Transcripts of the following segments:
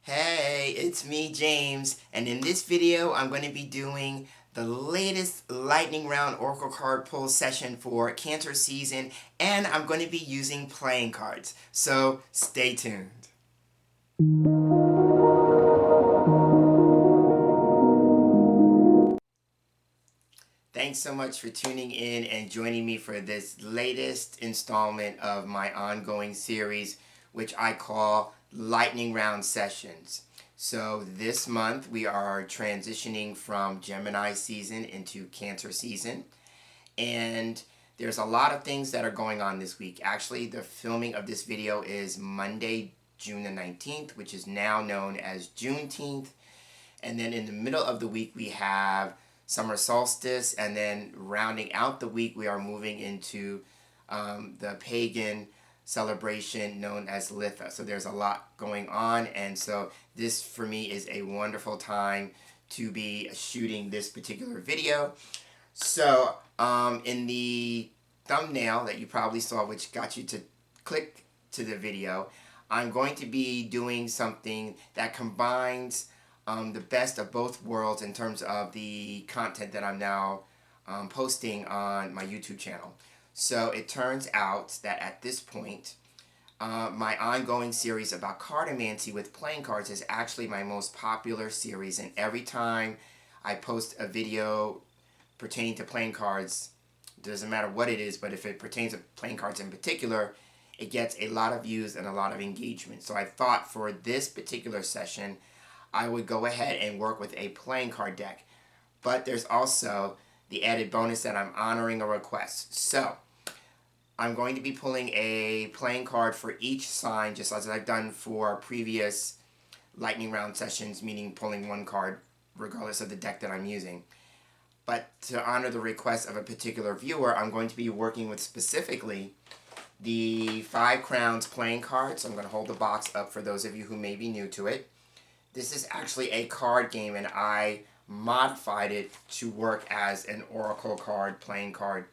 Hey, it's me, James, and in this video, I'm going to be doing the latest lightning round oracle card pull session for Cancer season, and I'm going to be using playing cards. So stay tuned. Thanks so much for tuning in and joining me for this latest installment of my ongoing series, which I call Lightning Round Sessions. So this month we are transitioning from Gemini season into Cancer season, and there's a lot of things that are going on this week. Actually, the filming of this video is Monday, June the 19th, which is now known as Juneteenth. And then in the middle of the week, we have summer solstice. And then rounding out the week, we are moving into the pagan celebration known as Litha. So there's a lot going on. And so this, for me, is a wonderful time to be shooting this particular video. So in the thumbnail that you probably saw, which got you to click to the video, I'm going to be doing something that combines the best of both worlds in terms of the content that I'm now posting on my YouTube channel. So it turns out that at this point, my ongoing series about cartomancy with playing cards is actually my most popular series, and every time I post a video pertaining to playing cards, doesn't matter what it is, but if it pertains to playing cards in particular, it gets a lot of views and a lot of engagement. So I thought for this particular session, I would go ahead and work with a playing card deck. But there's also the added bonus that I'm honoring a request. So I'm going to be pulling a playing card for each sign, just as I've done for previous lightning round sessions, meaning pulling one card regardless of the deck that I'm using. But to honor the request of a particular viewer, I'm going to be working with specifically the Five Crowns playing card. So I'm going to hold the box up for those of you who may be new to it. This is actually a card game, and I modified it to work as an oracle card, playing card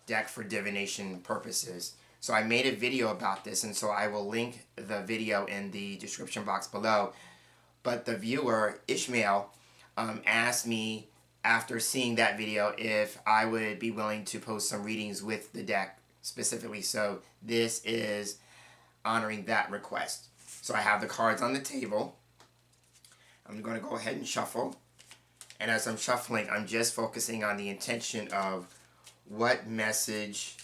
deck for divination purposes. So I made a video about this, and so I will link the video in the description box below. But the viewer, Ishmael, asked me after seeing that video if I would be willing to post some readings with the deck specifically. So this is honoring that request. So I have the cards on the table. I'm going to go ahead and shuffle. And as I'm shuffling, I'm just focusing on the intention of what message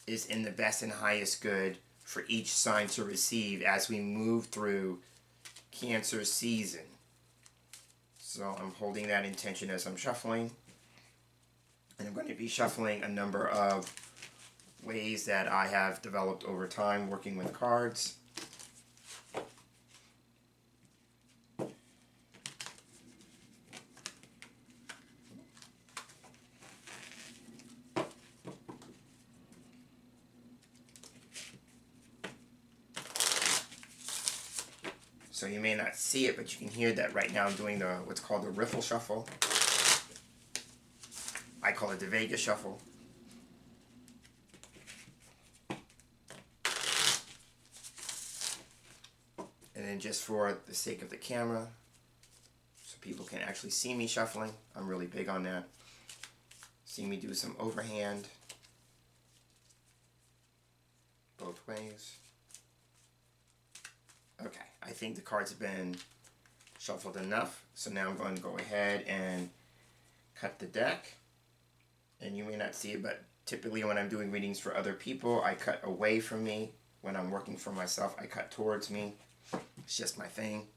is in the best and highest good for each sign to receive as we move through Cancer season. So I'm holding that intention as I'm shuffling. And I'm going to be shuffling a number of ways that I have developed over time working with cards. So you may not see it, but you can hear that right now I'm doing what's called the riffle shuffle. I call it the Vegas shuffle. And then just for the sake of the camera, so people can actually see me shuffling, I'm really big on that. See me do some overhand both ways. Okay, I think the cards have been shuffled enough, so now I'm going to go ahead and cut the deck. And you may not see it, but typically when I'm doing readings for other people, I cut away from me. When I'm working for myself, I cut towards me. It's just my thing.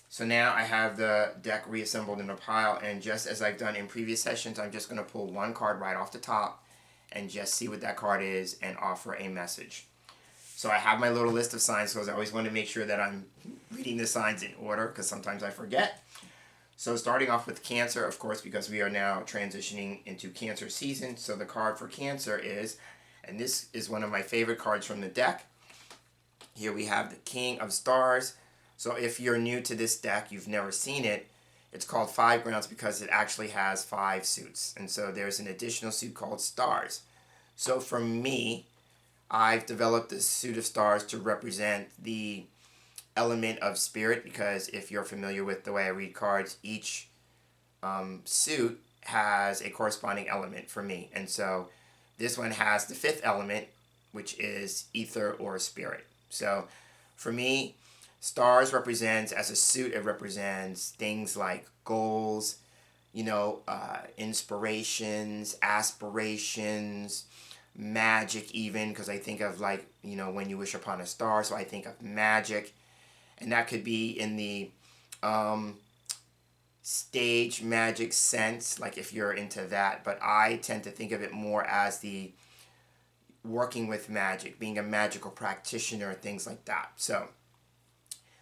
So now I have the deck reassembled in a pile, and just as I've done in previous sessions, I'm just going to pull one card right off the top and just see what that card is and offer a message. So I have my little list of signs, because I always want to make sure that I'm reading the signs in order, because sometimes I forget. So starting off with Cancer, of course, because we are now transitioning into Cancer season. So the card for Cancer is, and this is one of my favorite cards from the deck. Here we have the King of Stars. So if you're new to this deck, you've never seen it, it's called Five Grounds because it actually has 5 suits. And so there's an additional suit called Stars. So for me, I've developed this suit of stars to represent the element of spirit, because if you're familiar with the way I read cards, each suit has a corresponding element for me. And so this one has the fifth element, which is ether or spirit. So for me, stars represents, as a suit, it represents things like goals, inspirations, aspirations, magic even, because I think of like, when you wish upon a star, so I think of magic. And that could be in the stage magic sense, like if you're into that. But I tend to think of it more as the working with magic, being a magical practitioner, things like that. So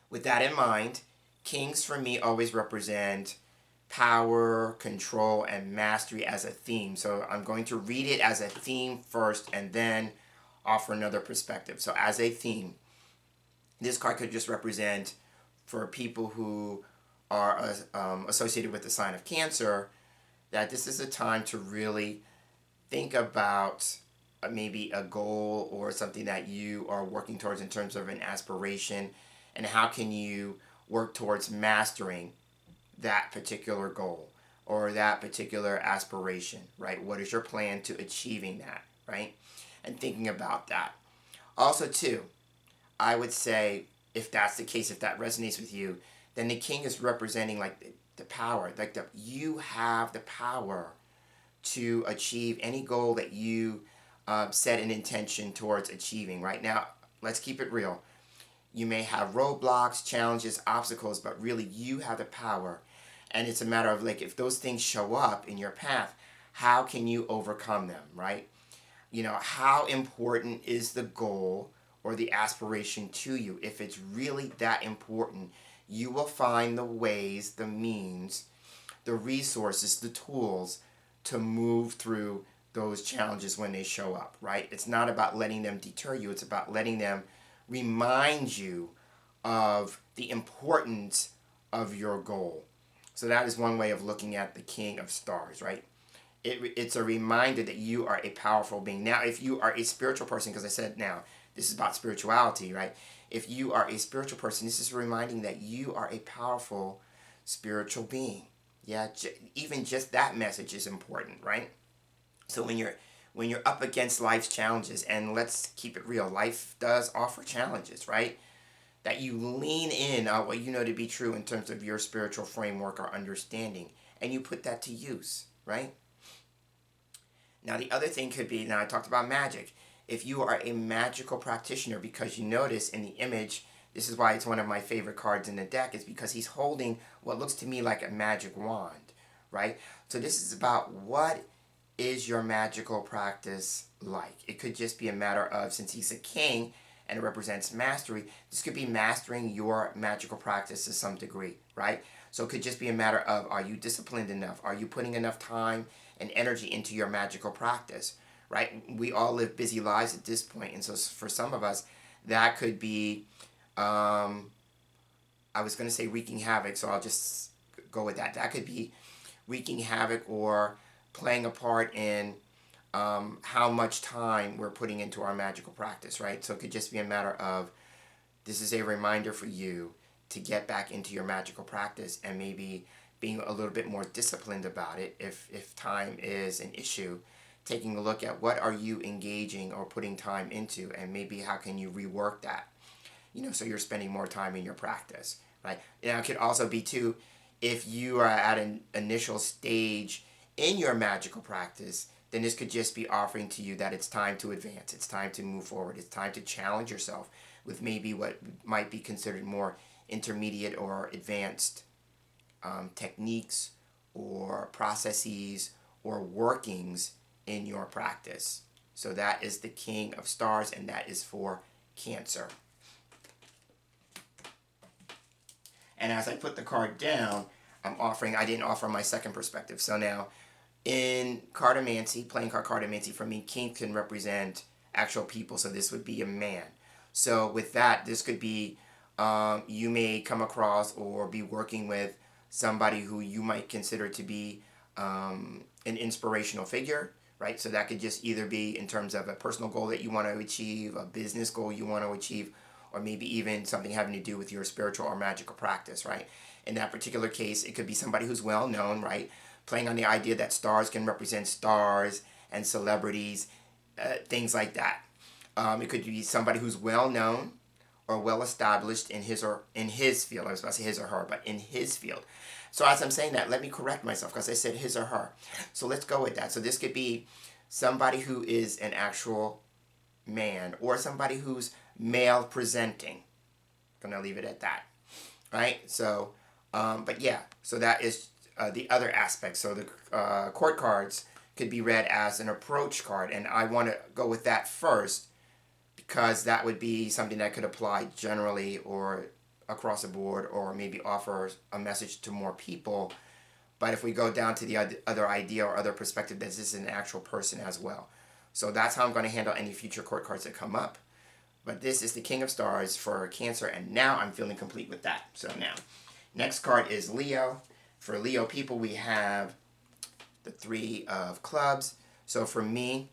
with that in mind, kings for me always represent power, control, and mastery as a theme. So I'm going to read it as a theme first and then offer another perspective. So as a theme, this card could just represent, for people who are associated with the sign of Cancer, that this is a time to really think about maybe a goal or something that you are working towards in terms of an aspiration, and how can you work towards mastering that particular goal or that particular aspiration, right? What is your plan to achieving that, right? And thinking about that. Also, too, I would say, if that's the case, if that resonates with you, then the king is representing like the power, like you have the power to achieve any goal that you set an intention towards achieving. Right now, let's keep it real. You may have roadblocks, challenges, obstacles, but really you have the power. And it's a matter of like, if those things show up in your path, how can you overcome them, right? How important is the goal or the aspiration to you? If it's really that important, you will find the ways, the means, the resources, the tools to move through those challenges when they show up, right? It's not about letting them deter you. It's about letting them remind you of the importance of your goal. So that is one way of looking at the King of Stars, right? It's a reminder that you are a powerful being. Now, if you are a spiritual person, because I said now, this is about spirituality, right? If you are a spiritual person, this is reminding that you are a powerful spiritual being. Yeah, even just that message is important, right? So when you're up against life's challenges, and let's keep it real, life does offer challenges, right? That you lean in on what you know to be true in terms of your spiritual framework or understanding, and you put that to use, right? Now, the other thing could be, now I talked about magic. If you are a magical practitioner, because you notice in the image, this is why it's one of my favorite cards in the deck, is because he's holding what looks to me like a magic wand, right? So this is about, what is your magical practice like? It could just be a matter of, since he's a king and it represents mastery, this could be mastering your magical practice to some degree, right? So it could just be a matter of, are you disciplined enough? Are you putting enough time and energy into your magical practice, right? We all live busy lives at this point, and so for some of us, that could be, I was going to say wreaking havoc, so I'll just go with that. That could be wreaking havoc or playing a part in how much time we're putting into our magical practice, right? So it could just be a matter of, this is a reminder for you to get back into your magical practice, and maybe being a little bit more disciplined about it if time is an issue, taking a look at what are you engaging or putting time into, and maybe how can you rework that, so you're spending more time in your practice, right? Now, it could also be too, if you are at an initial stage in your magical practice, then this could just be offering to you that it's time to advance, it's time to move forward, it's time to challenge yourself with maybe what might be considered more intermediate or advanced techniques or processes or workings in your practice. So that is the King of Stars, and that is for Cancer. And as I put the card down, I didn't offer my second perspective. So now, in cartomancy, playing cartomancy, for me, king can represent actual people. So this would be a man. So with that, this could be, you may come across or be working with somebody who you might consider to be an inspirational figure, right? So that could just either be in terms of a personal goal that you want to achieve, a business goal you want to achieve, or maybe even something having to do with your spiritual or magical practice, right? In that particular case, it could be somebody who's well known, right? Playing on the idea that stars can represent stars and celebrities, things like that. It could be somebody who's well known or well established in his field. I was about to say his or her, but in his field. So as I'm saying that, let me correct myself because I said his or her. So let's go with that. So this could be somebody who is an actual man or somebody who's male presenting. Gonna leave it at that, right? So, but yeah, so that is the other aspect. So the court cards could be read as an approach card, and I want to go with that first because that would be something that could apply generally or across the board or maybe offer a message to more people. But if we go down to the other idea or other perspective, this is an actual person as well. So that's how I'm going to handle any future court cards that come up. But this is the King of Stars for Cancer, and now I'm feeling complete with that. So now, next card is Leo. For Leo people, we have the Three of Clubs. So for me,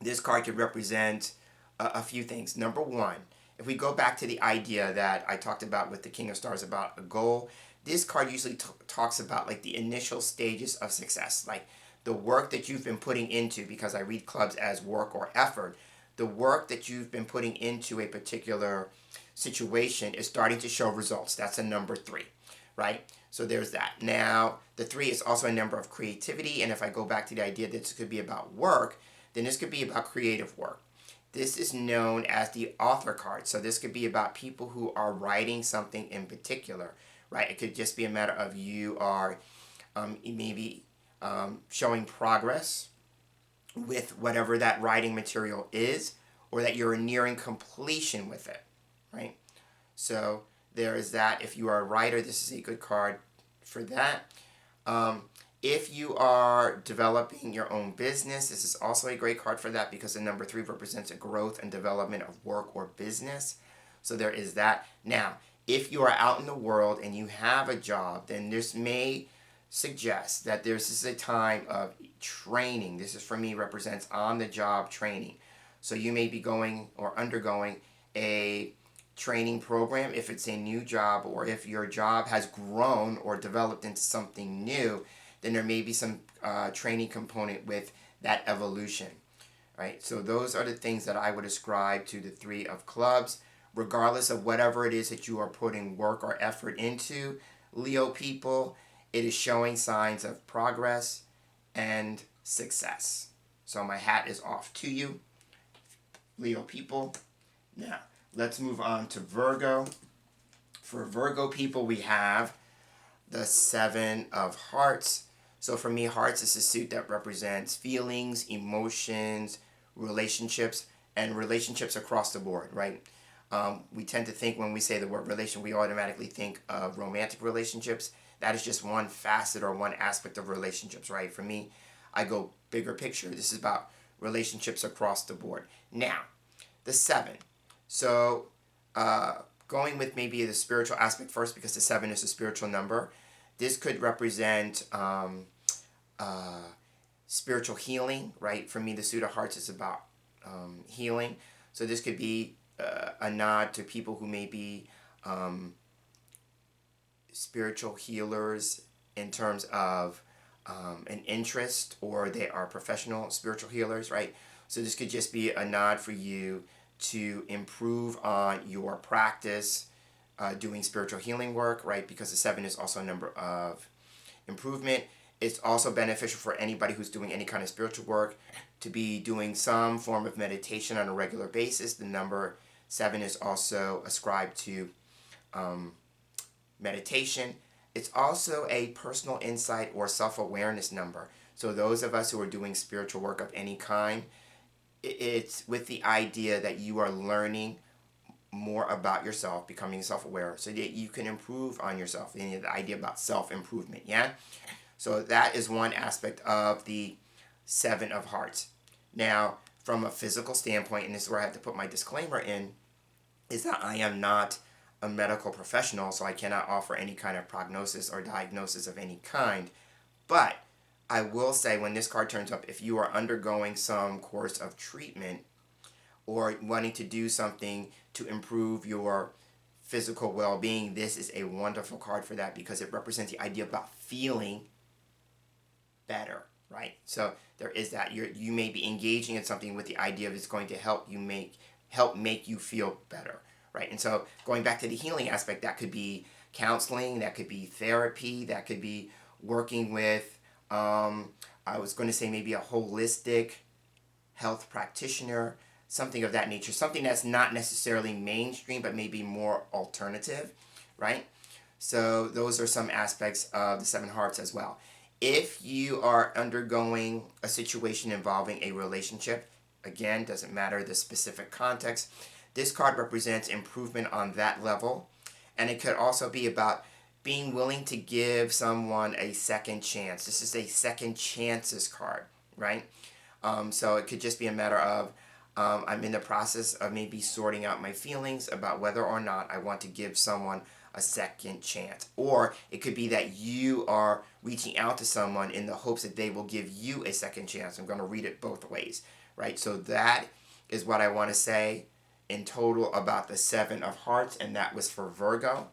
this card could represent a few things. Number one, if we go back to the idea that I talked about with the King of Stars about a goal, this card usually talks about like the initial stages of success, like the work that you've been putting into, because I read clubs as work or effort. The work that you've been putting into a particular situation is starting to show results. That's a number 3, right? So there's that. Now, the 3 is also a number of creativity, and if I go back to the idea that this could be about work, then this could be about creative work. This is known as the author card. So this could be about people who are writing something in particular, right? It could just be a matter of you are maybe showing progress with whatever that writing material is, or that you're nearing completion with it, right? So there is that. If you are a writer, this is a good card for that. If you are developing your own business, this is also a great card for that because the number 3 represents a growth and development of work or business. So there is that. Now, if you are out in the world and you have a job, then this may suggest that this is a time of training. This is, for me, represents on-the-job training. So you may be going or undergoing a training program if it's a new job, or if your job has grown or developed into something new, then there may be some training component with that evolution, right? So those are the things that I would ascribe to the 3 of Clubs, regardless of whatever it is that you are putting work or effort into. Leo people, it is showing signs of progress and success. So my hat is off to you, Leo people. Now, let's move on to Virgo. For Virgo people, we have the 7 of Hearts. So for me, Hearts is a suit that represents feelings, emotions, relationships, and relationships across the board, right? We tend to think when we say the word relation, we automatically think of romantic relationships. That is just one facet or one aspect of relationships, right? For me, I go bigger picture. This is about relationships across the board. Now, the 7. So going with maybe the spiritual aspect first, because the 7 is a spiritual number. This could represent spiritual healing, right? For me, the suit of Hearts is about healing. So this could be a nod to people who may be spiritual healers in terms of an interest, or they are professional spiritual healers, right? So this could just be a nod for you to improve on your practice doing spiritual healing work, right? Because the 7 is also a number of improvement. It's also beneficial for anybody who's doing any kind of spiritual work to be doing some form of meditation on a regular basis. The number 7 is also ascribed to meditation. It's also a personal insight or self-awareness number. So those of us who are doing spiritual work of any kind, it's with the idea that you are learning more about yourself, becoming self-aware, so that you can improve on yourself. And the idea about self-improvement, yeah? So that is one aspect of the 7 of Hearts. Now, from a physical standpoint, and this is where I have to put my disclaimer in, is that I am not a medical professional, so I cannot offer any kind of prognosis or diagnosis of any kind. But I will say, when this card turns up, if you are undergoing some course of treatment, or wanting to do something to improve your physical well-being, this is a wonderful card for that because it represents the idea about feeling better, right? So there is that. You may be engaging in something with the idea of it's going to help make you feel better, right? And so going back to the healing aspect, that could be counseling, that could be therapy, that could be working with I was going to say maybe a holistic health practitioner, something of that nature, something that's not necessarily mainstream but maybe more alternative, right? So those are some aspects of the Seven Hearts as well. If you are undergoing a situation involving a relationship, again, doesn't matter the specific context, this card represents improvement on that level. And it could also be about being willing to give someone a second chance. This is a second chances card, right? So it could just be a matter of I'm in the process of maybe sorting out my feelings about whether or not I want to give someone a second chance. Or it could be that you are reaching out to someone in the hopes that they will give you a second chance. I'm going to read it both ways, right? So that is what I want to say in total about the Seven of Hearts, and that was for Virgo.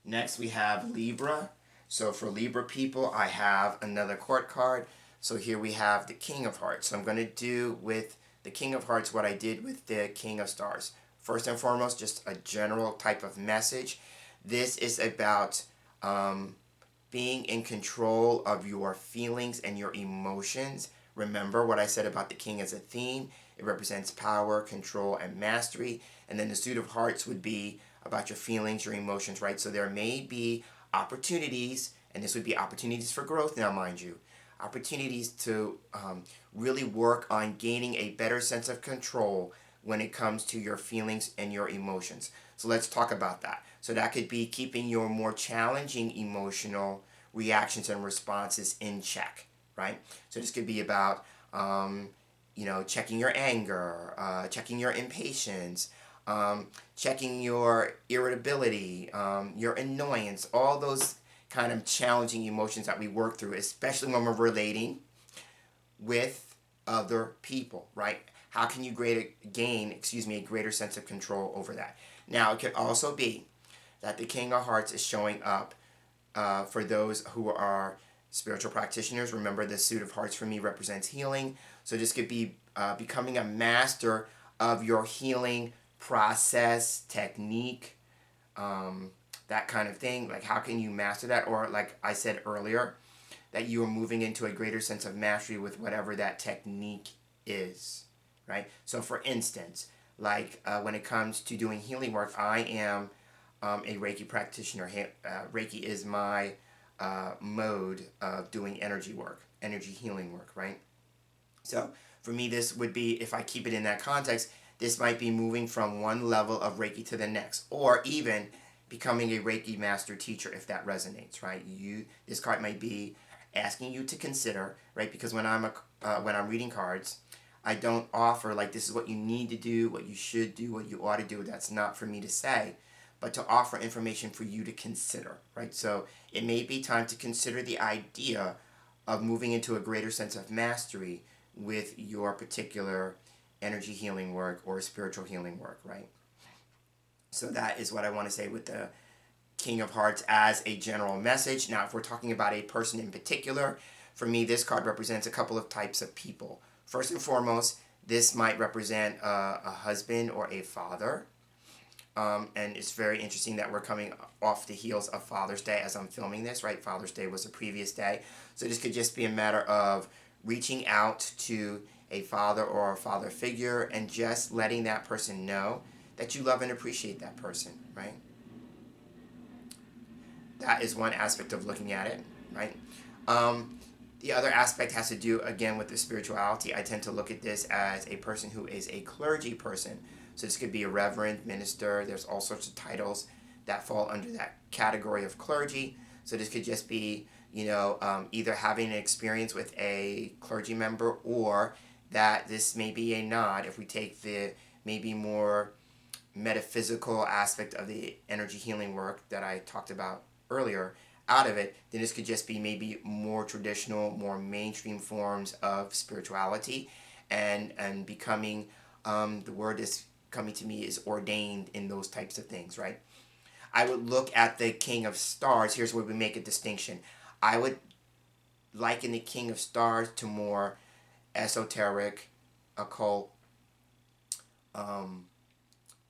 Next we have Libra. So for Libra people, I have another court card. So here we have the King of Hearts. So I'm going to do with the King of Hearts what I did with the King of Stars. First and foremost, just a general type of message. This is about being in control of your feelings and your emotions. Remember what I said about the King as a theme. It represents power, control, and mastery. And then the Suit of Hearts would be about your feelings, your emotions, right? So there may be opportunities, and this would be opportunities for growth now, mind you. Opportunities to really work on gaining a better sense of control when it comes to your feelings and your emotions. So let's talk about that. So that could be keeping your more challenging emotional reactions and responses in check, right? So this could be about, checking your anger, checking your impatience, checking your irritability, your annoyance, all those kind of challenging emotions that we work through, especially when we're relating with other people, right? How can you gain a greater sense of control over that? Now, it could also be that the King of Hearts is showing up for those who are spiritual practitioners. Remember, the Suit of Hearts for me represents healing. So this could be becoming a master of your healing process, technique, that kind of thing. Like, how can you master that? Or like I said earlier, that you are moving into a greater sense of mastery with whatever that technique is, right? So for instance, like when it comes to doing healing work, I am a Reiki practitioner. Reiki is my mode of doing energy work, energy healing work, right? So for me, this would be, if I keep it in that context, this might be moving from one level of Reiki to the next, or even becoming a Reiki master teacher if that resonates, right? This card might be asking you to consider, right? Because when I'm reading cards, I don't offer like this is what you need to do, what you should do, what you ought to do. That's not for me to say, but to offer information for you to consider, right? So it may be time to consider the idea of moving into a greater sense of mastery with your particular energy healing work or spiritual healing work, right? So that is what I want to say with the King of Hearts as a general message. Now, if we're talking about a person in particular, for me, this card represents a couple of types of people. First and foremost, this might represent a husband or a father. And it's very interesting that we're coming off the heels of Father's Day as I'm filming this, right? Father's Day was the previous day. So this could just be a matter of reaching out to a father or a father figure and just letting that person know that you love and appreciate that person, right? That is one aspect of looking at it, right? The other aspect has to do, again, with the spirituality. I tend to look at this as a person who is a clergy person. So this could be a reverend, minister. There's all sorts of titles that fall under that category of clergy. So this could just be, either having an experience with a clergy member, or that this may be a nod if we take the maybe more metaphysical aspect of the energy healing work that I talked about earlier out of it, then this could just be maybe more traditional, more mainstream forms of spirituality. and becoming, the word is coming to me is ordained in those types of things, right? I would look at the King of Stars. Here's where we make a distinction. I would liken the King of Stars to more esoteric, occult um,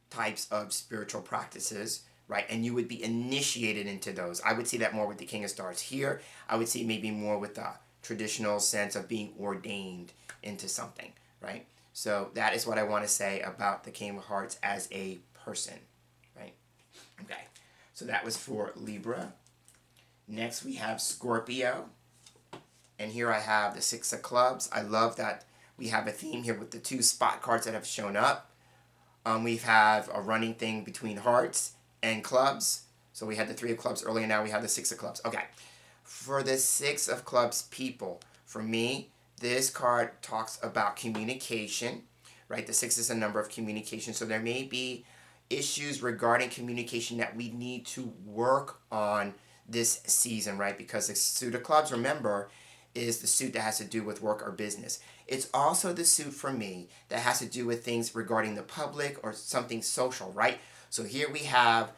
types of spiritual practices, right? And you would be initiated into those. I would see that more with the King of Stars. Here, I would see maybe more with the traditional sense of being ordained into something, right? So that is what I want to say about the King of Hearts as a person, right? Okay, so that was for Libra. Next, we have Scorpio. And here I have the Six of Clubs. I love that we have a theme here with the two spot cards that have shown up. We have a running thing between hearts and clubs. So we had the Three of Clubs earlier. Now we have the Six of Clubs. Okay. For the Six of Clubs people, for me, this card talks about communication, right? The six is a number of communication. So there may be issues regarding communication that we need to work on this season, right? Because the suit of clubs, remember, is the suit that has to do with work or business. It's also the suit for me that has to do with things regarding the public or something social, right? So here we have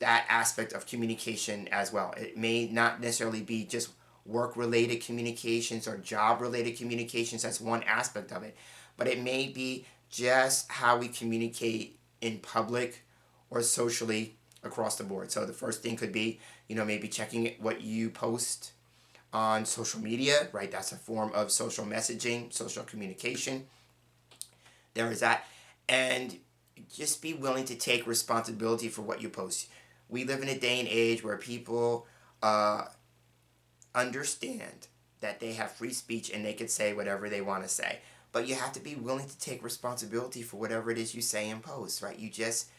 that aspect of communication as well. It may not necessarily be just work-related communications or job-related communications. That's one aspect of it. But it may be just how we communicate in public or socially across the board. So the first thing could be, maybe checking what you post on social media, right? That's a form of social messaging, social communication. There is that. And just be willing to take responsibility for what you post. We live in a day and age where people understand that they have free speech and they could say whatever they want to say. But you have to be willing to take responsibility for whatever it is you say and post, right? You just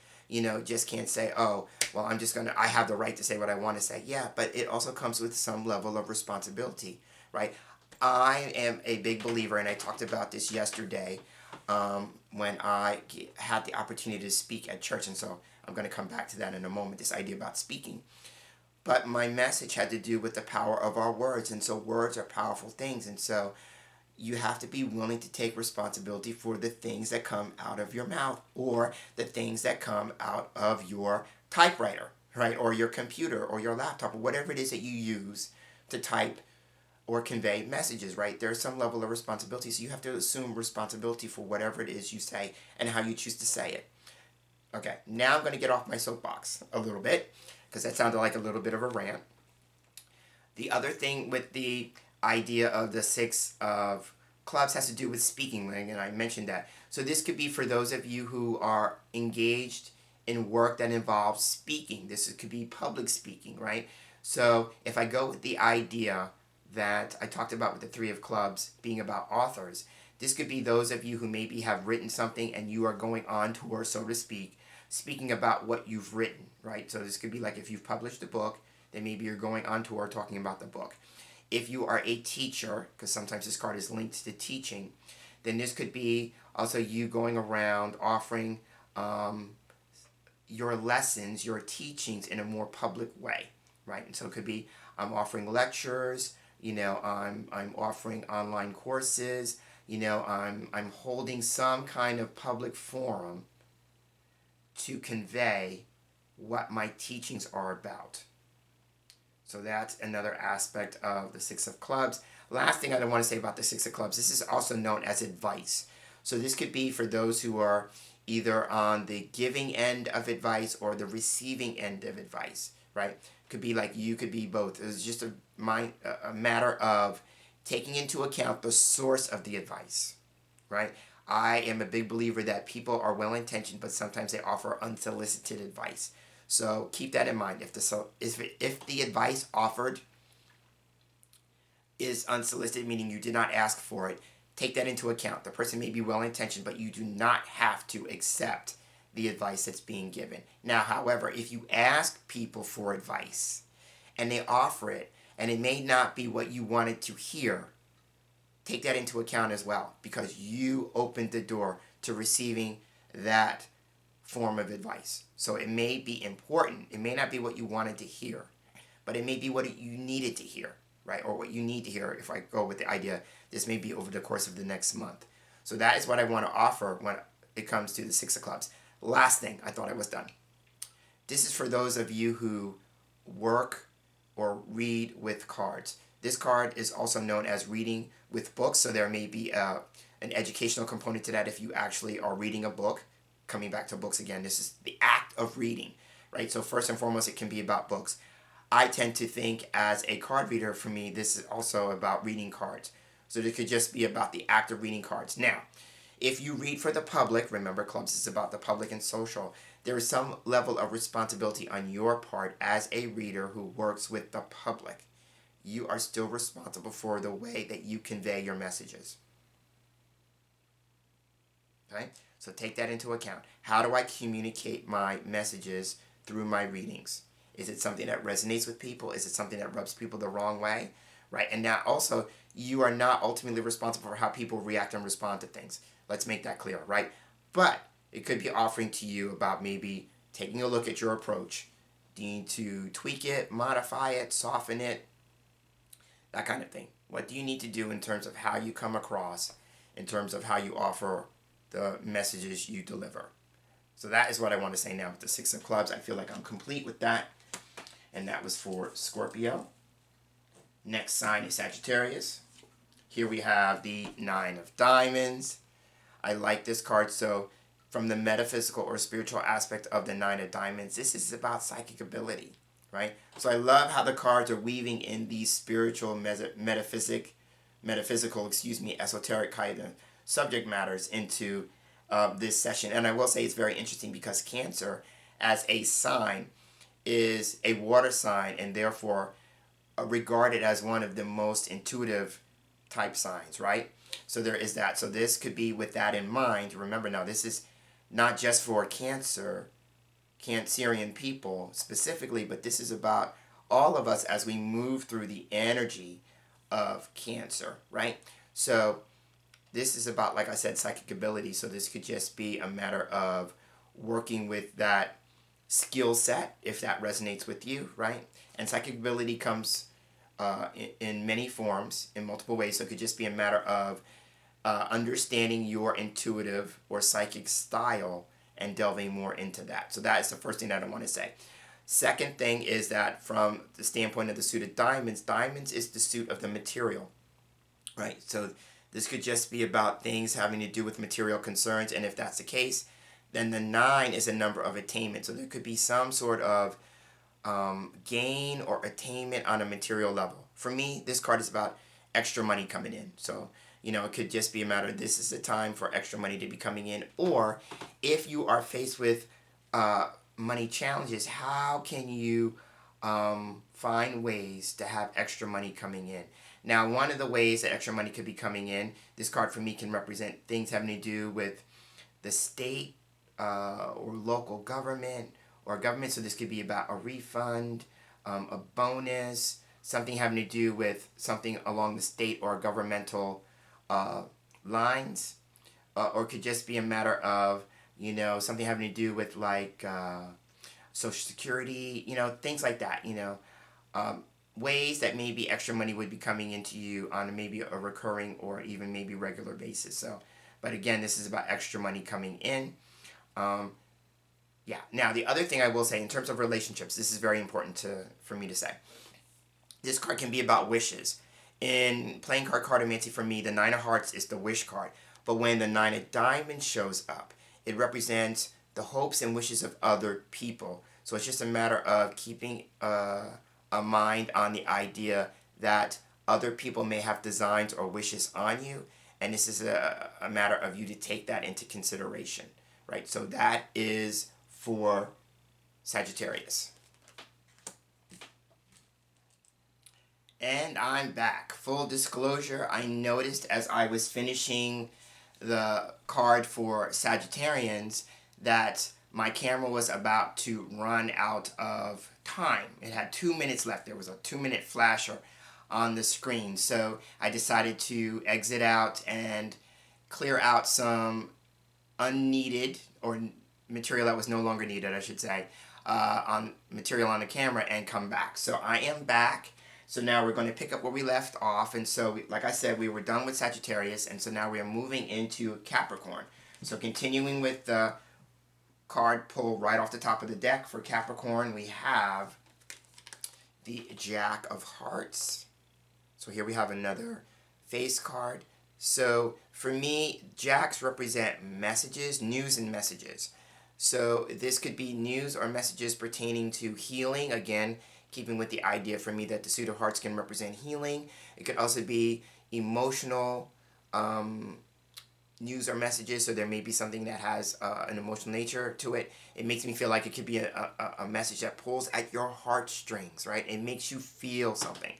can't say, oh, well, I have the right to say what I want to say. Yeah, but it also comes with some level of responsibility, right? I am a big believer, and I talked about this yesterday when I had the opportunity to speak at church, and so I'm going to come back to that in a moment, this idea about speaking. But my message had to do with the power of our words, and so words are powerful things, and so you have to be willing to take responsibility for the things that come out of your mouth or the things that come out of your typewriter, right? Or your computer or your laptop or whatever it is that you use to type or convey messages, right? There's some level of responsibility. So you have to assume responsibility for whatever it is you say and how you choose to say it. Okay, now I'm going to get off my soapbox a little bit because that sounded like a little bit of a rant. The other thing with the idea of the Six of Clubs has to do with speaking, and I mentioned that. So this could be for those of you who are engaged in work that involves speaking. This could be public speaking, right? So if I go with the idea that I talked about with the Three of Clubs being about authors, this could be those of you who maybe have written something and you are going on tour, so to speak, speaking about what you've written, right? So this could be like if you've published a book, then maybe you're going on tour talking about the book. If you are a teacher, because sometimes this card is linked to teaching, then this could be also you going around offering your lessons, your teachings in a more public way, right? And so it could be I'm offering lectures, I'm offering online courses, I'm holding some kind of public forum to convey what my teachings are about. So that's another aspect of the Six of Clubs. Last thing I want to say about the Six of Clubs, this is also known as advice. So this could be for those who are either on the giving end of advice or the receiving end of advice, right? Could be like you could be both. It's just a matter of taking into account the source of the advice, right? I am a big believer that people are well-intentioned, but sometimes they offer unsolicited advice. So keep that in mind. If the advice offered is unsolicited, meaning you did not ask for it, take that into account. The person may be well-intentioned, but you do not have to accept the advice that's being given. Now, however, if you ask people for advice and they offer it, and it may not be what you wanted to hear, take that into account as well, because you opened the door to receiving that form of advice. So it may be important. It may not be what you wanted to hear, but it may be what you needed to hear, right? Or what you need to hear. If I go with the idea, this may be over the course of the next month. So that is what I want to offer when it comes to the Six of Clubs. Last thing, I thought I was done. This is for those of you who work or read with cards. This card is also known as reading with books, so there may be an educational component to that if you actually are reading a book. Coming back to books again, this is the act of reading, right? So first and foremost, it can be about books. I tend to think as a card reader, for me, this is also about reading cards. So it could just be about the act of reading cards. Now, if you read for the public, remember clubs is about the public and social, there is some level of responsibility on your part as a reader who works with the public. You are still responsible for the way that you convey your messages. Okay? So take that into account. How do I communicate my messages through my readings? Is it something that resonates with people? Is it something that rubs people the wrong way? Right? And now also, you are not ultimately responsible for how people react and respond to things. Let's make that clear, right? But it could be offering to you about maybe taking a look at your approach. Do you need to tweak it, modify it, soften it? That kind of thing. What do you need to do in terms of how you come across, in terms of how you offer the messages you deliver? So that is what I want to say now with the Six of Clubs. I feel like I'm complete with that. And that was for Scorpio. Next sign is Sagittarius. Here we have the Nine of Diamonds. I like this card. So from the metaphysical or spiritual aspect of the Nine of Diamonds, this is about psychic ability, right? So I love how the cards are weaving in these spiritual, metaphysical, esoteric kind of subject matters into this session. And I will say it's very interesting because Cancer, as a sign, is a water sign and therefore regarded as one of the most intuitive type signs, right? So there is that. So this could be with that in mind. Remember now, this is not just for Cancerian people specifically, but this is about all of us as we move through the energy of Cancer, right? So this is about, like I said, psychic ability. So this could just be a matter of working with that skill set, if that resonates with you, right? And psychic ability comes in many forms, in multiple ways. So it could just be a matter of understanding your intuitive or psychic style and delving more into that. So that is the first thing that I want to say. Second thing is that from the standpoint of the suit of diamonds, diamonds is the suit of the material, right? So this could just be about things having to do with material concerns, and if that's the case, then the 9 is a number of attainment. So there could be some sort of gain or attainment on a material level. For me, this card is about extra money coming in. So, it could just be a matter of this is the time for extra money to be coming in. Or if you are faced with money challenges, how can you find ways to have extra money coming in? Now, one of the ways that extra money could be coming in, this card for me can represent things having to do with the state, or local government or government. So this could be about a refund, a bonus, something having to do with something along the state or governmental lines, or it could just be a matter of something having to do with like Social Security, things like that. Ways that maybe extra money would be coming into you on maybe a recurring or even maybe regular basis. So, but again, this is about extra money coming in. Yeah. Now, the other thing I will say in terms of relationships, this is very important for me to say. This card can be about wishes. In playing cartomancy, for me, the 9 of Hearts is the wish card. But when the 9 of Diamonds shows up, it represents the hopes and wishes of other people. So it's just a matter of keeping a mind on the idea that other people may have designs or wishes on you. And this is a matter of you to take that into consideration. Right, so that is for Sagittarius. And I'm back. Full disclosure, I noticed as I was finishing the card for Sagittarians that my camera was about to run out of time. It had 2 minutes left. There was a 2-minute flasher on the screen. So I decided to exit out and clear out some unneeded or material that was no longer needed, I should say, on material on the camera and come back. So I am back. So now we're going to pick up where we left off. And so, like I said, we were done with Sagittarius. And so now we are moving into Capricorn. So continuing with the card pull right off the top of the deck for Capricorn, we have the Jack of Hearts. So here we have another face card. So for me, Jacks represent messages, news and messages. So this could be news or messages pertaining to healing. Again, keeping with the idea for me that the suit of hearts can represent healing. It could also be emotional news or messages. So there may be something that has an emotional nature to it. It makes me feel like it could be a message that pulls at your heartstrings, right? It makes you feel something.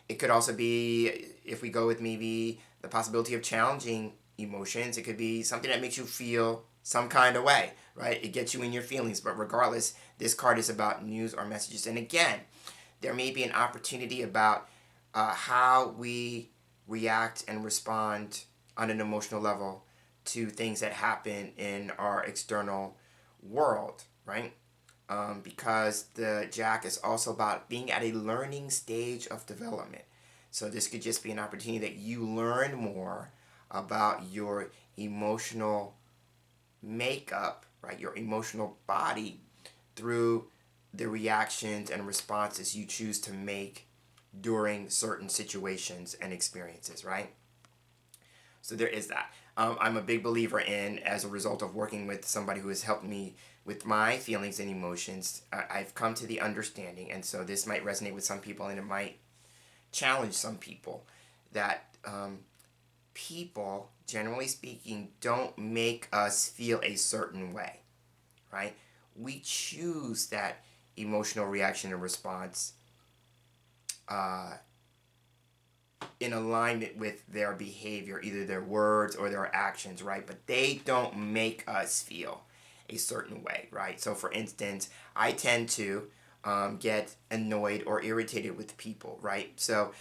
It could also be, if we go with maybe the possibility of challenging emotions, it could be something that makes you feel some kind of way, right? It gets you in your feelings. But regardless, this card is about news or messages. And again, there may be an opportunity about how we react and respond on an emotional level to things that happen in our external world, right? Because the Jack is also about being at a learning stage of development. So this could just be an opportunity that you learn more about your emotional makeup, right? Your emotional body through the reactions and responses you choose to make during certain situations and experiences, right? So there is that. I'm a big believer in, as a result of working with somebody who has helped me with my feelings and emotions, I've come to the understanding, and so this might resonate with some people and it might challenge some people, that people, generally speaking, don't make us feel a certain way, right? We choose that emotional reaction and response in alignment with their behavior, either their words or their actions, right? But they don't make us feel a certain way, right? So for instance, I tend to get annoyed or irritated with people, right? So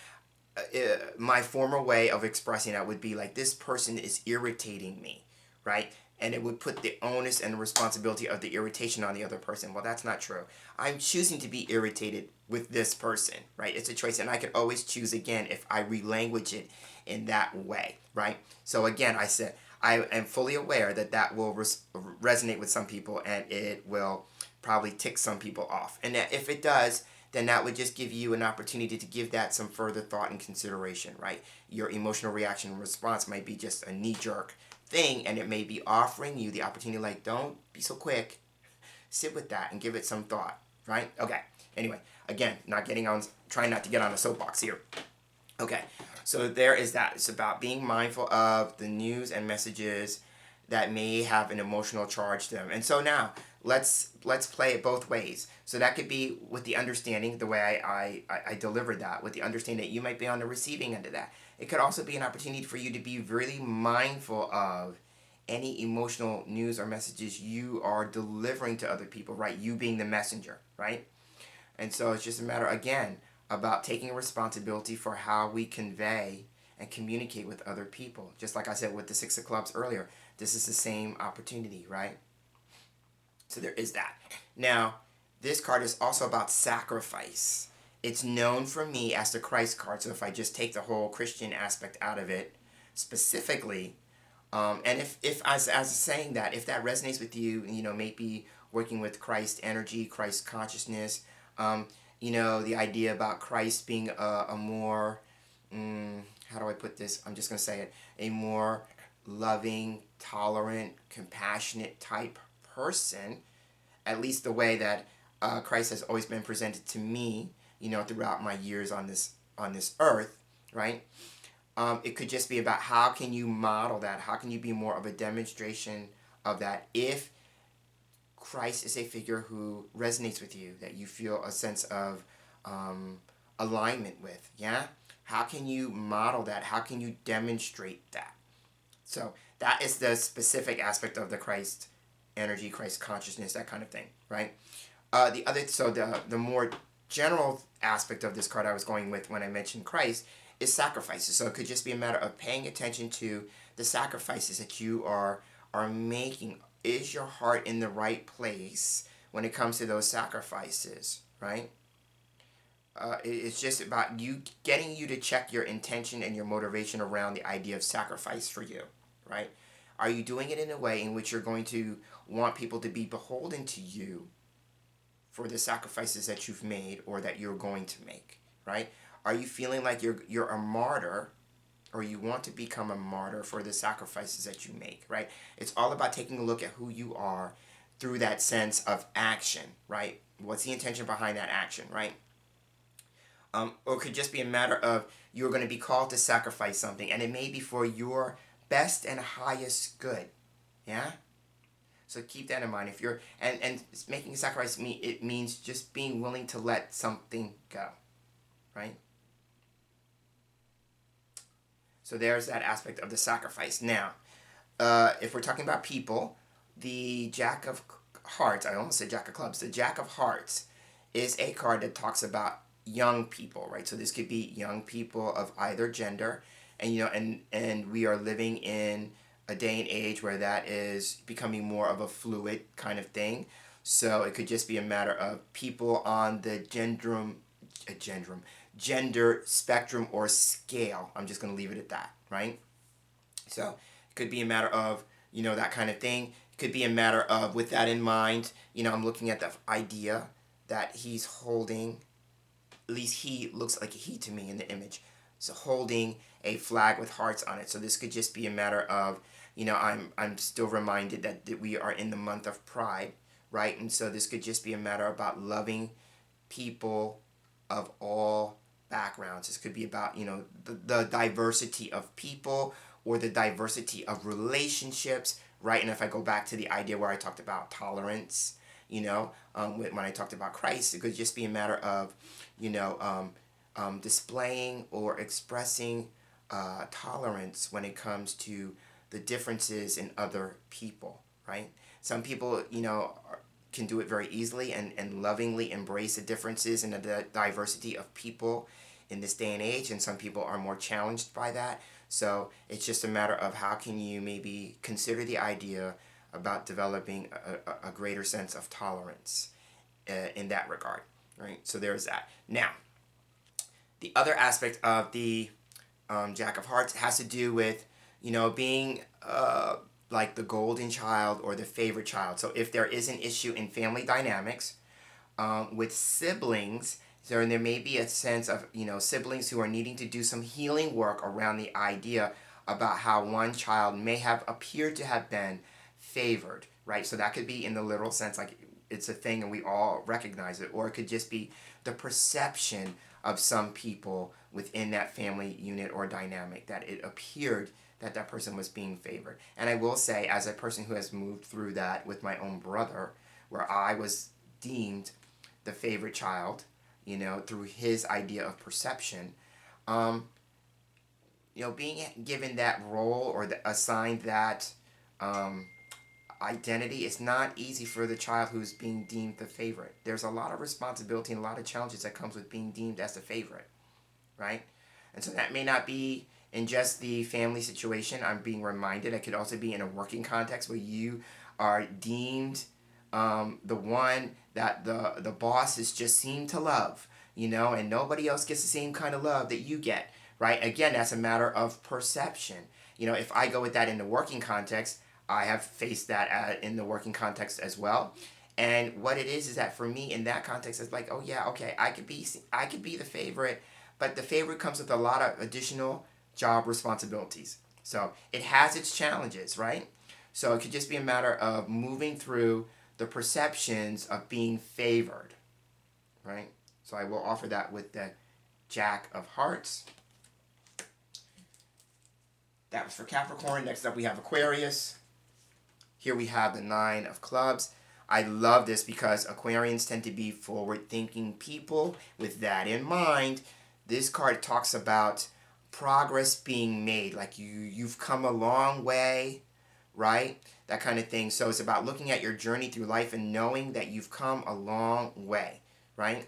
my former way of expressing that would be like, this person is irritating me, right? And it would put the onus and responsibility of the irritation on the other person. Well, that's not true. I'm choosing to be irritated with this person, right? It's a choice, and I could always choose again if I relanguage it in that way, right? So again, I said, I am fully aware that that will resonate with some people, and it will probably tick some people off. And that if it does, then that would just give you an opportunity to give that some further thought and consideration, right? Your emotional reaction and response might be just a knee-jerk thing, and it may be offering you the opportunity, like, don't be so quick. Sit with that and give it some thought, right? Okay. Anyway, again, trying not to get on a soapbox here. Okay, so there is that. It's about being mindful of the news and messages that may have an emotional charge to them. And so now, let's play it both ways. So that could be with the understanding, the way I delivered that, with the understanding that you might be on the receiving end of that. It could also be an opportunity for you to be really mindful of any emotional news or messages you are delivering to other people, right? You being the messenger, right? And so it's just a matter, again, about taking responsibility for how we convey and communicate with other people. Just like I said with the Six of Clubs earlier, this is the same opportunity, right? So there is that. Now, this card is also about sacrifice. It's known for me as the Christ card, so if I just take the whole Christian aspect out of it, specifically, and if as saying that, if that resonates with you, maybe working with Christ energy, Christ consciousness, the idea about Christ being a more, how do I put this? I'm just going to say it, a more loving, tolerant, compassionate type person, at least the way that Christ has always been presented to me, throughout my years on this earth, right? It could just be about how can you model that? How can you be more of a demonstration of that if Christ is a figure who resonates with you, that you feel a sense of alignment with, yeah? How can you model that? How can you demonstrate that? So that is the specific aspect of the Christ energy, Christ consciousness, that kind of thing, right? The more general aspect of this card I was going with when I mentioned Christ is sacrifices. So it could just be a matter of paying attention to the sacrifices that you are making. Is your heart in the right place when it comes to those sacrifices, right? It's just about you getting you to check your intention and your motivation around the idea of sacrifice for you, right? Are you doing it in a way in which you're going to want people to be beholden to you for the sacrifices that you've made or that you're going to make, right? Are you feeling like you're a martyr, or you want to become a martyr for the sacrifices that you make, right? It's all about taking a look at who you are through that sense of action, right? What's the intention behind that action, right? Or it could just be a matter of you're going to be called to sacrifice something, and it may be for your best and highest good. Yeah. So keep that in mind. If you're and making a sacrifice, it means just being willing to let something go, right? So there's that aspect of the sacrifice. Now, if we're talking about people, the Jack of Hearts, I almost said Jack of Clubs, the Jack of Hearts is a card that talks about young people, right? So this could be young people of either gender, and and we are living in a day and age where that is becoming more of a fluid kind of thing. So it could just be a matter of people on the gender spectrum or scale. I'm just going to leave it at that, right? So it could be a matter of, that kind of thing. It could be a matter of, with that in mind, I'm looking at the idea that he's holding, at least he looks like a he to me in the image. So holding a flag with hearts on it. So this could just be a matter of, I'm still reminded that we are in the month of Pride, right? And so this could just be a matter about loving people of all backgrounds. This could be about, the diversity of people or the diversity of relationships, right? And if I go back to the idea where I talked about tolerance, when I talked about Christ, it could just be a matter of, displaying or expressing tolerance when it comes to the differences in other people, right? Some people, can do it very easily and lovingly embrace the differences and the diversity of people in this day and age, and some people are more challenged by that. So it's just a matter of how can you maybe consider the idea about developing a greater sense of tolerance in that regard, right? So there's that. Now, the other aspect of the Jack of Hearts has to do with, being like the golden child or the favorite child. So if there is an issue in family dynamics with siblings, so there may be a sense of, siblings who are needing to do some healing work around the idea about how one child may have appeared to have been favored, right? So that could be in the literal sense, like it's a thing and we all recognize it, or it could just be the perception of some people within that family unit or dynamic that it appeared that person was being favored. And I will say, as a person who has moved through that with my own brother, where I was deemed the favorite child, through his idea of perception, being given that role or assigned that identity, it's not easy for the child who's being deemed the favorite. There's a lot of responsibility and a lot of challenges that comes with being deemed as the favorite, right? And so that may not be in just the family situation. I'm being reminded it could also be in a working context where you are deemed the one that the bosses just seem to love, and nobody else gets the same kind of love that you get, right? Again, that's a matter of perception. If I go with that in the working context, I have faced that in the working context as well. And what it is that for me in that context, it's like, oh yeah, okay, I could be the favorite, but the favorite comes with a lot of additional job responsibilities. So it has its challenges, right? So it could just be a matter of moving through the perceptions of being favored, right? So I will offer that with the Jack of Hearts. That was for Capricorn. Next up we have Aquarius. Here we have the Nine of Clubs. I love this because Aquarians tend to be forward-thinking people. With that in mind, this card talks about progress being made. Like you've come a long way, right? That kind of thing. So it's about looking at your journey through life and knowing that you've come a long way, right?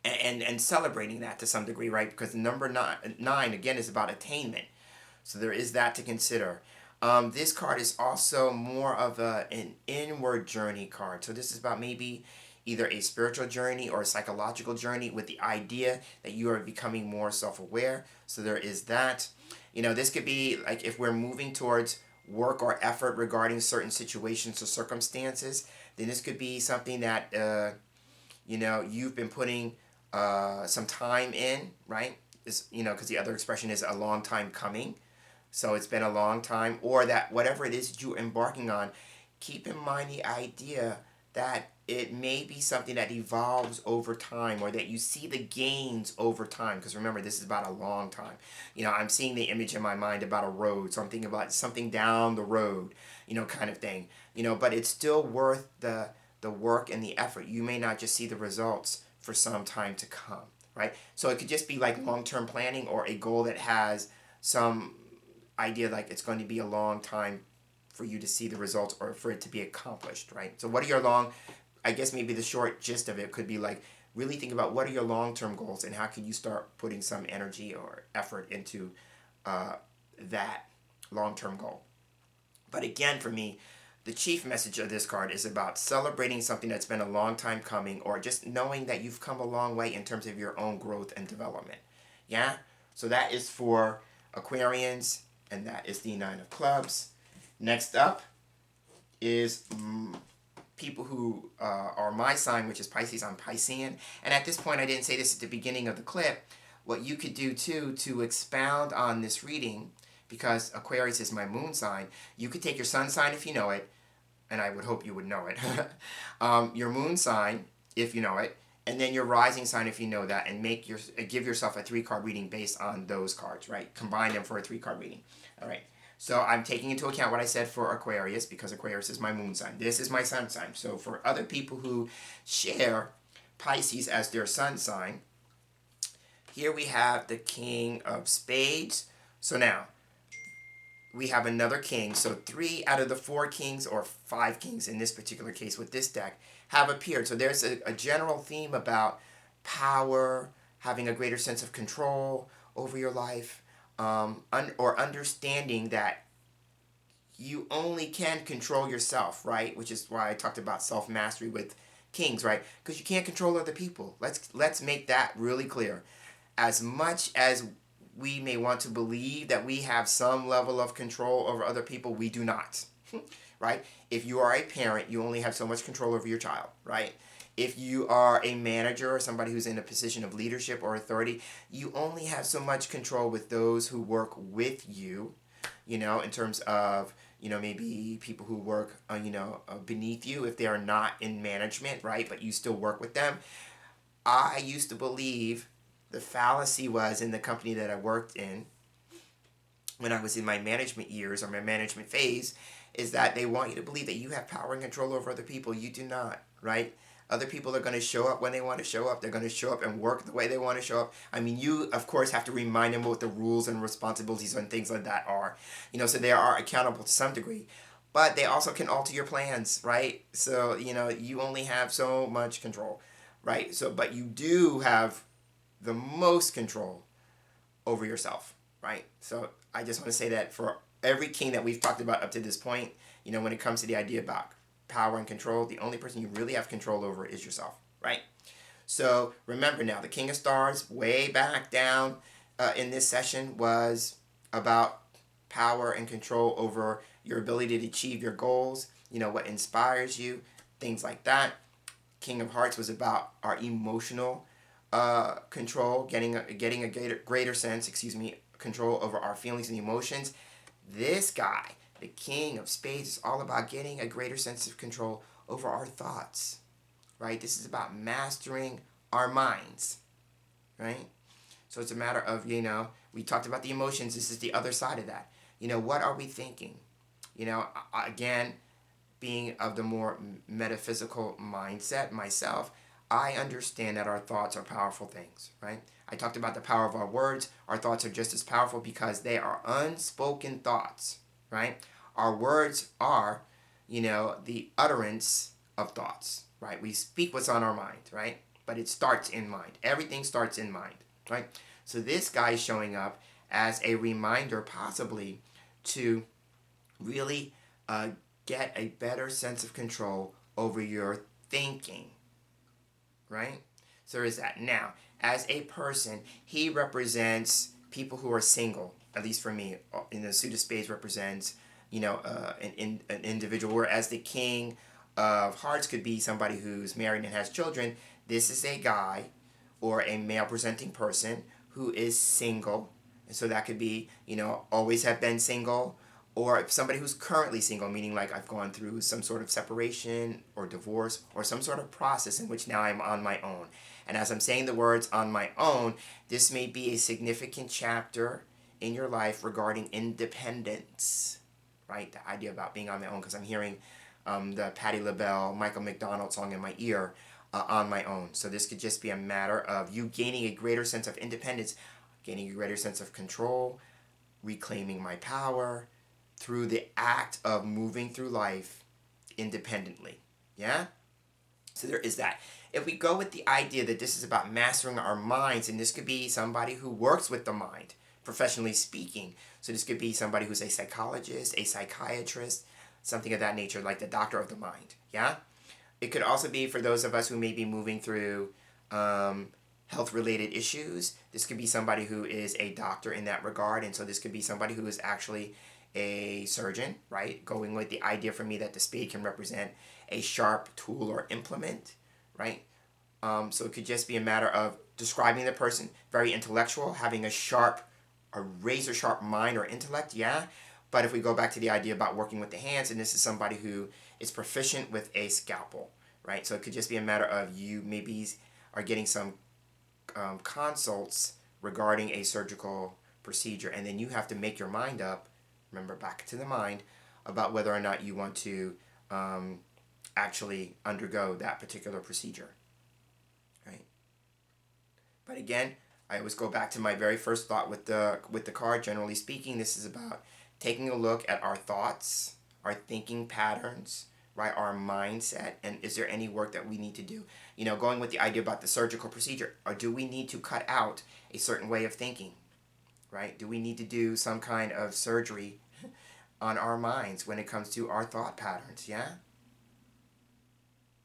And celebrating that to some degree, right? Because the number nine again is about attainment. So there is that to consider. This card is also more of an inward journey card. So this is about maybe either a spiritual journey or a psychological journey with the idea that you are becoming more self-aware. So there is that. This could be like if we're moving towards work or effort regarding certain situations or circumstances, then this could be something that you've been putting some time in, right? Because the other expression is a long time coming. So it's been a long time, or that whatever it is that you're embarking on, keep in mind the idea that it may be something that evolves over time, or that you see the gains over time. Because remember, this is about a long time. I'm seeing the image in my mind about a road, so I'm thinking about something down the road, kind of thing. But it's still worth the work and the effort. You may not just see the results for some time to come, right? So it could just be like long-term planning or a goal that has some idea like it's going to be a long time for you to see the results or for it to be accomplished, right? So what are your I guess maybe the short gist of it could be like really think about what are your long-term goals and how can you start putting some energy or effort into that long-term goal. But again, for me, the chief message of this card is about celebrating something that's been a long time coming, or just knowing that you've come a long way in terms of your own growth and development. Yeah? So that is for Aquarians, and that is the Nine of Clubs. Next up is people who are my sign, which is Pisces. I'm Piscean. And at this point, I didn't say this at the beginning of the clip. What you could do too to expound on this reading, because Aquarius is my moon sign, you could take your sun sign if you know it, and I would hope you would know it. Your moon sign, if you know it, and then your rising sign if you know that, and give yourself a 3-card reading based on those cards, right? Combine them for a 3-card reading. All right. So I'm taking into account what I said for Aquarius, because Aquarius is my moon sign. This is my sun sign. So for other people who share Pisces as their sun sign, here we have the King of Spades. So now, we have another king. So 3 out of the 4 kings, or 5 kings in this particular case with this deck, have appeared. So there's a general theme about power, having a greater sense of control over your life, or understanding that you only can control yourself, right? Which is why I talked about self-mastery with kings, right? Because you can't control other people. Let's make that really clear. As much as we may want to believe that we have some level of control over other people, we do not, right? If you are a parent, you only have so much control over your child, right? If you are a manager or somebody who's in a position of leadership or authority, you only have so much control with those who work with you, in terms of, maybe people who work, beneath you if they are not in management, right? But you still work with them. I used to believe the fallacy was in the company that I worked in when I was in my management years or my management phase, is that they want you to believe that you have power and control over other people. You do not, right? Other people are going to show up when they want to show up. They're going to show up and work the way they want to show up. I mean, you, of course, have to remind them what the rules and responsibilities and things like that are. So they are accountable to some degree. But they also can alter your plans, right? So, you only have so much control, right? So, but you do have the most control over yourself, right? So I just want to say that for every king that we've talked about up to this point, when it comes to the idea about power and control, the only person you really have control over is yourself, right? So remember now, the King of Stars, way back down in this session, was about power and control over your ability to achieve your goals, what inspires you, things like that. King of Hearts was about our emotional control, getting a greater sense, control over our feelings and emotions. This guy, the King of Spades, is all about getting a greater sense of control over our thoughts, right? This is about mastering our minds, right? So it's a matter of, we talked about the emotions. This is the other side of that. What are we thinking? Again, being of the more metaphysical mindset myself, I understand that our thoughts are powerful things, right? I talked about the power of our words. Our thoughts are just as powerful because they are unspoken thoughts, right? Our words are, the utterance of thoughts, right? We speak what's on our mind, right? But it starts in mind. Everything starts in mind, right? So this guy is showing up as a reminder, possibly, to really get a better sense of control over your thinking, right? So there's that. Now, as a person, he represents people who are single, at least for me. In the suit of spades represents, an individual, whereas the king of hearts could be somebody who's married and has children. This is a guy or a male presenting person who is single. And so that could be, always have been single, or somebody who's currently single, meaning like I've gone through some sort of separation or divorce or some sort of process in which now I'm on my own. And as I'm saying the words on my own, this may be a significant chapter in your life regarding independence, right? The idea about being on my own, because I'm hearing the Patti LaBelle, Michael McDonald song in my ear, on my own. So this could just be a matter of you gaining a greater sense of independence, gaining a greater sense of control, reclaiming my power through the act of moving through life independently. Yeah? So there is that. If we go with the idea that this is about mastering our minds, and this could be somebody who works with the mind, professionally speaking. So this could be somebody who's a psychologist, a psychiatrist, something of that nature, like the doctor of the mind. Yeah? It could also be for those of us who may be moving through health-related issues. This could be somebody who is a doctor in that regard, and so this could be somebody who is actually a surgeon, right? Going with the idea for me that the spade can represent a sharp tool or implement, right? So it could just be a matter of describing the person, very intellectual, having a razor sharp mind or intellect, yeah? But if we go back to the idea about working with the hands, and this is somebody who is proficient with a scalpel, right? So it could just be a matter of you maybe are getting some consults regarding a surgical procedure, and then you have to make your mind up, remember back to the mind, about whether or not you want to actually undergo that particular procedure, right? But again, I always go back to my very first thought with the card. Generally speaking, this is about taking a look at our thoughts, our thinking patterns, right? Our mindset, and is there any work that we need to do? Going with the idea about the surgical procedure, or do we need to cut out a certain way of thinking, right? Do we need to do some kind of surgery on our minds when it comes to our thought patterns, yeah?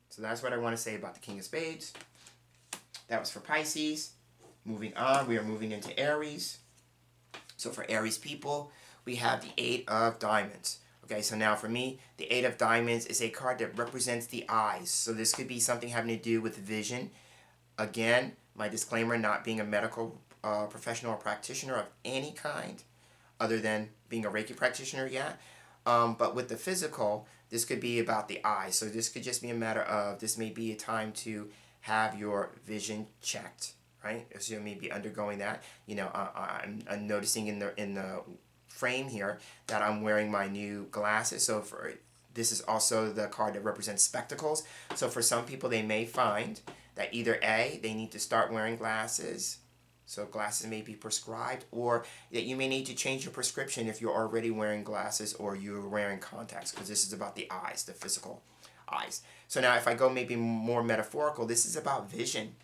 So that's what I want to say about the King of Spades. That was for Pisces. Moving on, we are moving into Aries. So for Aries people, we have the Eight of Diamonds. Okay, so now for me, the Eight of Diamonds is a card that represents the eyes. So this could be something having to do with vision. Again, my disclaimer, not being a medical professional or practitioner of any kind, other than being a Reiki practitioner, yeah. But with the physical, this could be about the eyes. So this could just be a matter of, this may be a time to have your vision checked, right? So you may be undergoing that. I'm noticing in the frame here that I'm wearing my new glasses. So this is also the card that represents spectacles. So for some people, they may find that either A, they need to start wearing glasses, so glasses may be prescribed, or that you may need to change your prescription if you're already wearing glasses or you're wearing contacts, because this is about the eyes, the physical eyes. So now if I go maybe more metaphorical, this is about vision.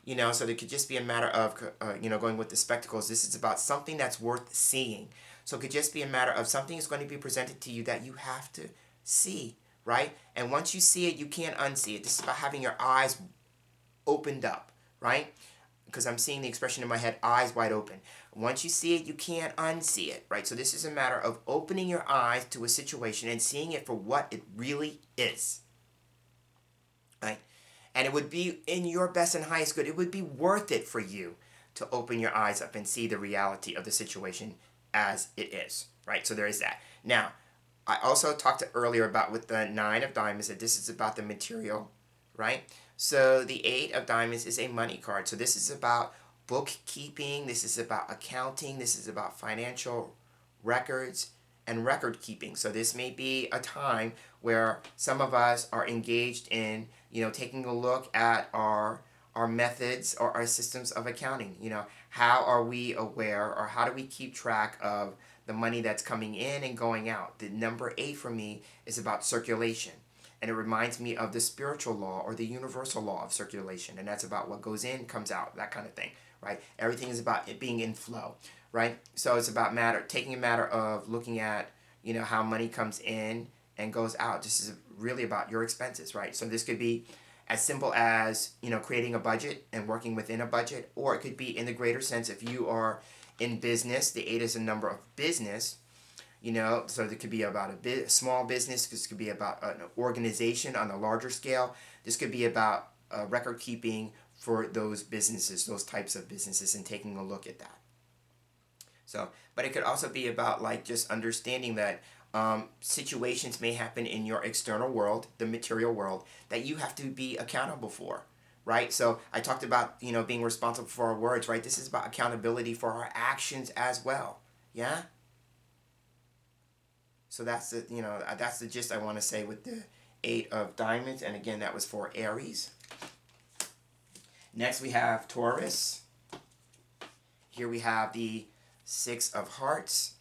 So it could just be a matter of, going with the spectacles. This is about something that's worth seeing. So it could just be a matter of something is going to be presented to you that you have to see, right? And once you see it, you can't unsee it. This is about having your eyes opened up, right? Because I'm seeing the expression in my head, eyes wide open. Once you see it, you can't unsee it, right? So this is a matter of opening your eyes to a situation and seeing it for what it really is, right? And it would be in your best and highest good. It would be worth it for you to open your eyes up and see the reality of the situation as it is, right? So there is that. Now, I also talked earlier about with the Nine of Diamonds that this is about the material, right? So the Eight of Diamonds is a money card. So this is about bookkeeping. This is about accounting. This is about financial records and record keeping. So this may be a time where some of us are engaged in, taking a look at our methods or our systems of accounting. How are we aware, or how do we keep track of the money that's coming in and going out? The number 8 for me is about circulation. And it reminds me of the spiritual law or the universal law of circulation. And that's about what goes in, comes out, that kind of thing, right? Everything is about it being in flow, right? So it's about taking a matter of looking at how money comes in and goes out. This is really about your expenses, right? So this could be as simple as, creating a budget and working within a budget, or it could be in the greater sense if you are in business. The 8 is a number of business, so it could be about a small business. This could be about an organization on a larger scale. This could be about record keeping for those businesses, those types of businesses, and taking a look at that. So, but it could also be about like just understanding that situations may happen in your external world, the material world, that you have to be accountable for, right? So I talked about being responsible for our words, right? This is about accountability for our actions as well. Yeah. So that's the gist I want to say with the 8 of diamonds, and again that was for Aries. Next we have Taurus. Here we have the 6 of hearts.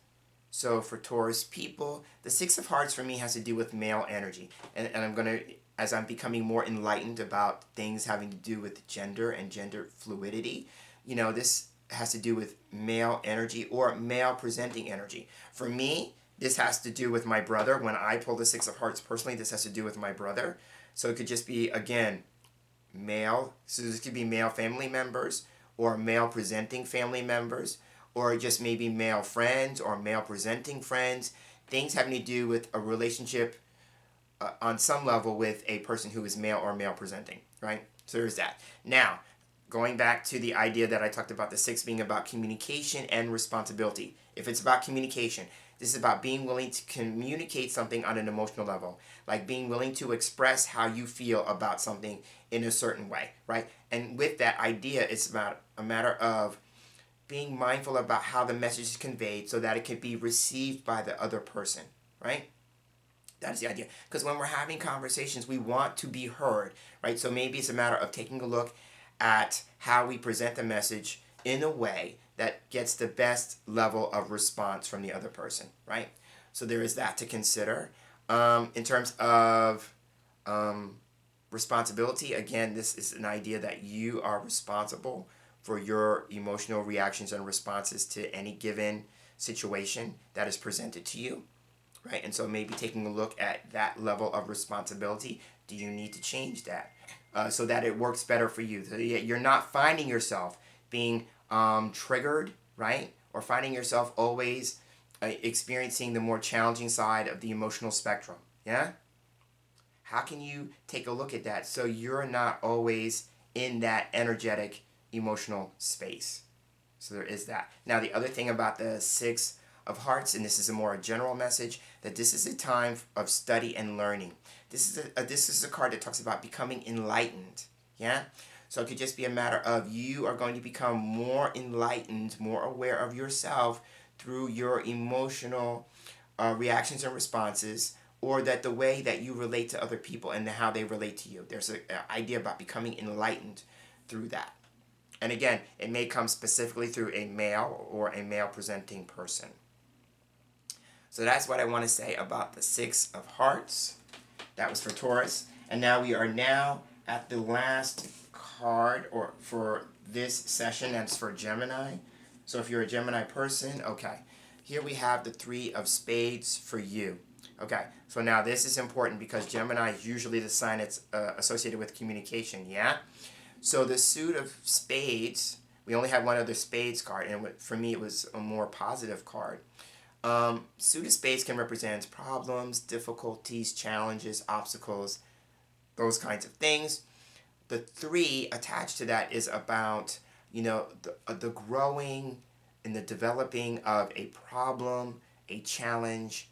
So for Taurus people, the 6 of hearts for me has to do with male energy. And I'm going to, as I'm becoming more enlightened about things having to do with gender and gender fluidity, this has to do with male energy or male presenting energy. For me, this has to do with my brother. When I pull the 6 of hearts personally, this has to do with my brother. So it could just be, again, male. So this could be male family members or male presenting family members, or just maybe male friends or male presenting friends. Things having to do with a relationship on some level with a person who is male or male presenting, right? So there's that. Now, going back to the idea that I talked about the 6 being about communication and responsibility. If it's about communication, this is about being willing to communicate something on an emotional level, like being willing to express how you feel about something in a certain way, right? And with that idea, it's about a matter of being mindful about how the message is conveyed so that it can be received by the other person, right? That's the idea. Because when we're having conversations, we want to be heard, right? So maybe it's a matter of taking a look at how we present the message in a way that gets the best level of response from the other person, right? So there is that to consider. In terms of responsibility, again, this is an idea that you are responsible for your emotional reactions and responses to any given situation that is presented to you, right? And so maybe taking a look at that level of responsibility. Do you need to change that so that it works better for you? So you're not finding yourself being triggered, right? Or finding yourself always experiencing the more challenging side of the emotional spectrum, yeah? How can you take a look at that so you're not always in that energetic emotional space? So there is that. Now the other thing about the 6 of hearts, and this is a more general message, that this is a time of study and learning. This is a card that talks about becoming enlightened. Yeah? So it could just be a matter of you are going to become more enlightened, more aware of yourself through your emotional reactions and responses, or that the way that you relate to other people and how they relate to you. There's an idea about becoming enlightened through that. And again, it may come specifically through a male or a male presenting person. So that's what I want to say about the 6 of hearts. That was for Taurus. And now we are at the last card or for this session. That's for Gemini. So if you're a Gemini person, okay. Here we have the 3 of spades for you. Okay, so now this is important because Gemini is usually the sign that's associated with communication, yeah? So the suit of spades, we only have one other spades card, and for me it was a more positive card. Suit of spades can represent problems, difficulties, challenges, obstacles, those kinds of things. The 3 attached to that is about, the growing and the developing of a problem, a challenge,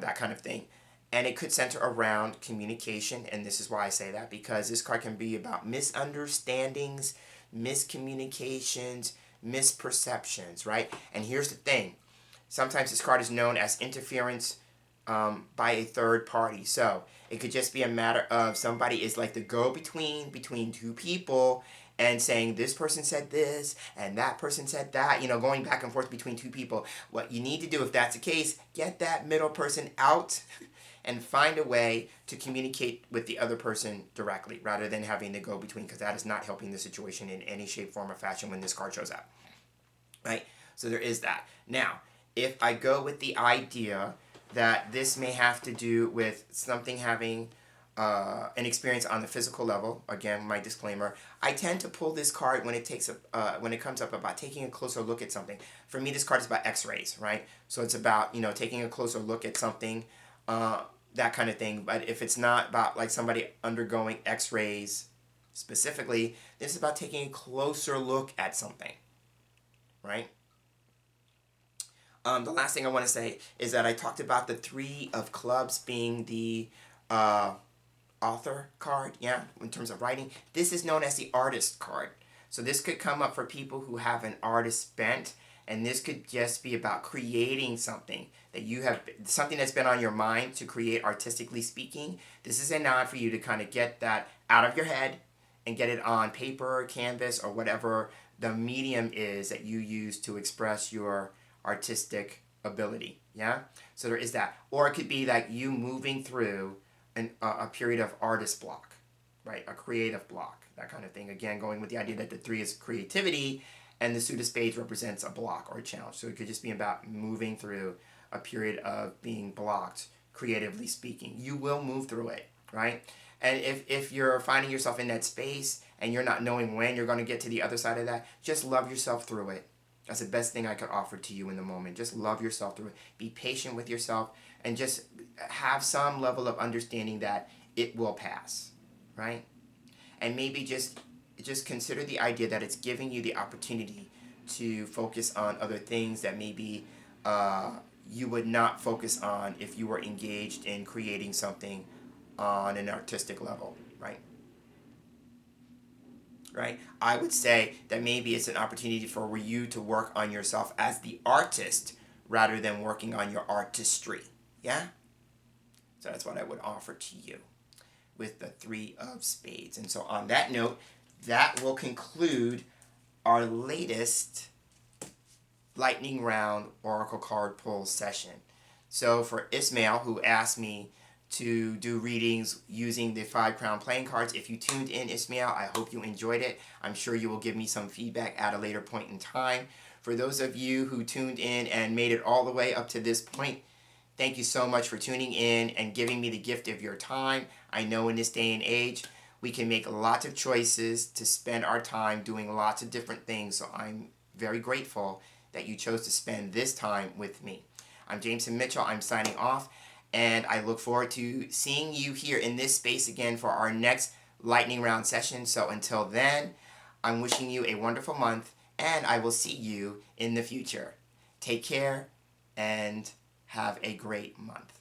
that kind of thing. And it could center around communication, and this is why I say that, because this card can be about misunderstandings, miscommunications, misperceptions, right? And here's the thing. Sometimes this card is known as interference by a third party. So it could just be a matter of somebody is like the go-between between two people and saying this person said this and that person said that, going back and forth between two people. What you need to do if that's the case, get that middle person out and find a way to communicate with the other person directly rather than having to go between, because that is not helping the situation in any shape, form, or fashion when this card shows up. Right? So there is that. Now, if I go with the idea that this may have to do with something having an experience on the physical level. Again, my disclaimer. I tend to pull this card when it comes up about taking a closer look at something. For me, this card is about X-rays, right? So it's about taking a closer look at something, that kind of thing. But if it's not about like somebody undergoing X-rays specifically, this is about taking a closer look at something, right? The last thing I want to say is that I talked about the Three of Clubs being the author card, yeah, in terms of writing. This is known as the artist card. So this could come up for people who have an artist bent, and this could just be about creating something that you have, something that's been on your mind to create artistically speaking. This is a nod for you to kind of get that out of your head and get it on paper, canvas, or whatever the medium is that you use to express your artistic ability. Yeah? So there is that. Or it could be like you moving through a period of artist block, right? A creative block, that kind of thing. Again, going with the idea that the 3 is creativity and the suit of spades represents a block or a challenge. So it could just be about moving through a period of being blocked, creatively speaking. You will move through it, right? And if you're finding yourself in that space and you're not knowing when you're going to get to the other side of that, just love yourself through it. That's the best thing I could offer to you in the moment. Just love yourself through it. Be patient with yourself and just have some level of understanding that it will pass, right? And maybe just consider the idea that it's giving you the opportunity to focus on other things that maybe you would not focus on if you were engaged in creating something on an artistic level, right? Right? I would say that maybe it's an opportunity for you to work on yourself as the artist rather than working on your artistry. Yeah? So that's what I would offer to you with the 3 of spades. And so on that note, that will conclude our latest lightning round oracle card pull session. So for Ismail, who asked me to do readings using the 5 crown playing cards, if you tuned in, Ismail, I hope you enjoyed it. I'm sure you will give me some feedback at a later point in time. For those of you who tuned in and made it all the way up to this point, thank you so much for tuning in and giving me the gift of your time. I know in this day and age, we can make lots of choices to spend our time doing lots of different things. So I'm very grateful that you chose to spend this time with me. I'm Jameson Mitchell. I'm signing off, and I look forward to seeing you here in this space again for our next lightning round session. So until then, I'm wishing you a wonderful month, and I will see you in the future. Take care and have a great month.